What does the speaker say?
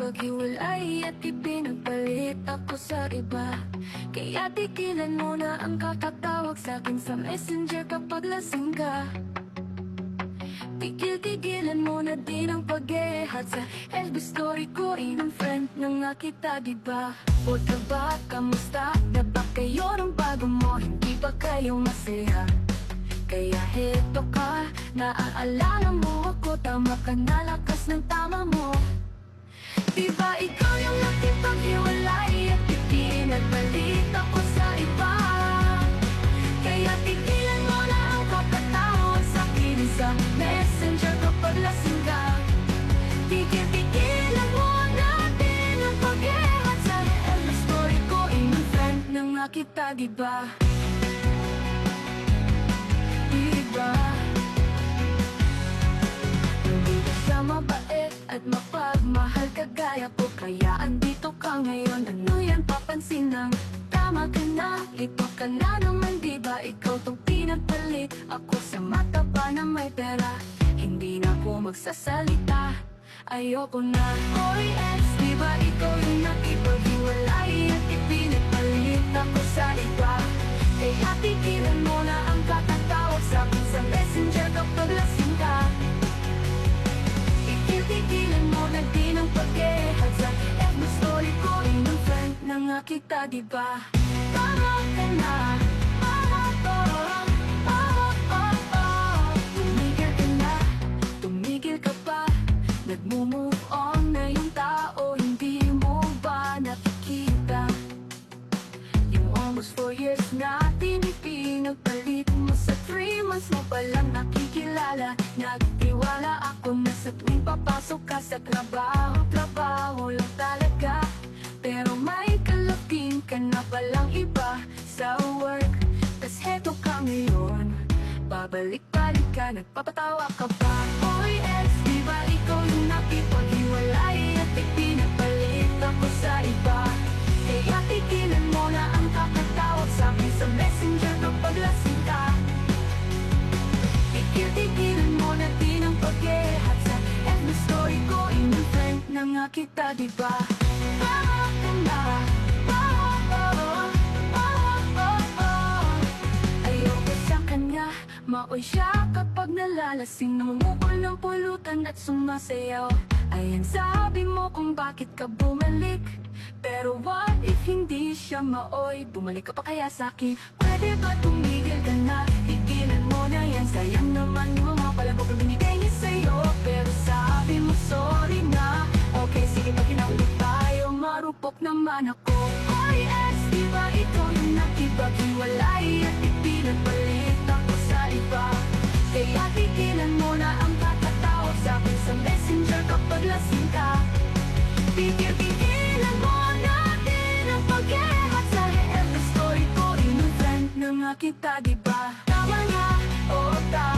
nakipaghiwalay at ipinagpalit ako sa iba. Kaya tigilan mo na ang kakatawag sa'kin sa messenger kapag lasing ka. Tigil-tigilan mo na din ang pag-ehat sa FB story ko. Inang friend na nga kita, diba? O diba, kamusta? Na ba kayo ng bago mo? Hindi ba kayo masaya? Kaya heto ka, naaalala mo ako. Tama ka na, lakas ng tama mo. Diba ikaw yung nakipaghiwalay at ipinagpalit ako sa iba? Kaya tigilan mo na ang kakatawag sa'kin sa messenger kapag lasing ka. Tigil-tigilan mo na din ang pag-ehat sa FB story ko. Inang friend na nga kita, diba? Diba? Hindi ka siya mabait at mapagmahal kagaya ko. Kaya andito ka ngayon. Ano yan, papansin ng tama ka na. Ito ka na naman, diba? Ikaw tong pinagpalit ako sa mata pa na may pera. Hindi na ako magsasalita, ayoko na. Oy ex, diba ikaw yung nakipaghiwalay at ipinagpalit ako sa iba? Kaya tigilan mo na ang kakatawag sa'kin sa messenger kapag lasing ka. Tigil-tigilan mo na din ang pag-ehat sa FB story ko. Inang friend na nga kita, diba? Tama ka na. Tumigil ka na, tumigil ka pa. Nagmo-move on na yung tao, hindi mo ba nakikita? Yung almost 4 years natin ipinagpalit mo sa 3 months mo palang nakikilala. Nagtiwala ako na sa tuwing papasok ka sa trabaho, trabaho lang talaga. Pero may kalapin ka na palang iba sa work. Tas heto ka ngayon, babalik-balik ka, nagpapatawa ka pa. Oy ex, diba ikaw yung nakipaghiwalay at ipinagpalit ako sa iba? Kaya tigilan mo na ang kakatawag sa'kin sa messenger kapag lasing ka. Tigil-tigilan mo na din ang pag-ehat sa FB story ko. Inang friend na nga kita, diba? Tama ka na. Ayoko sa kanya, maoy siya kapag nalalasing. Namumukol ng pulutan at sumasayaw. Ayan sabi mo kung bakit ka bumalik. Pero what if hindi siya maoy? Bumalik ka pa kaya sa'kin? Pwede ba tumigil ka na? Tigilan mo na yan. Sayang naman yung mga palabok na binigay niya sa'yo. Pero sabi mo sorry na. Okay, sige pag kinaulit tayo, marupok naman ako. Oy ex, diba ikaw yung nakipaghiwalay at ipinagpalit ako sa iba? Kaya tigilan mo na ang kakatawag sa'kin sa messenger kapag lasing ka. Tigil-tigilan mo na din ang pag-ehat sa FB story ko. Inang friend na nga kita, diba? Tama nga, oo tama.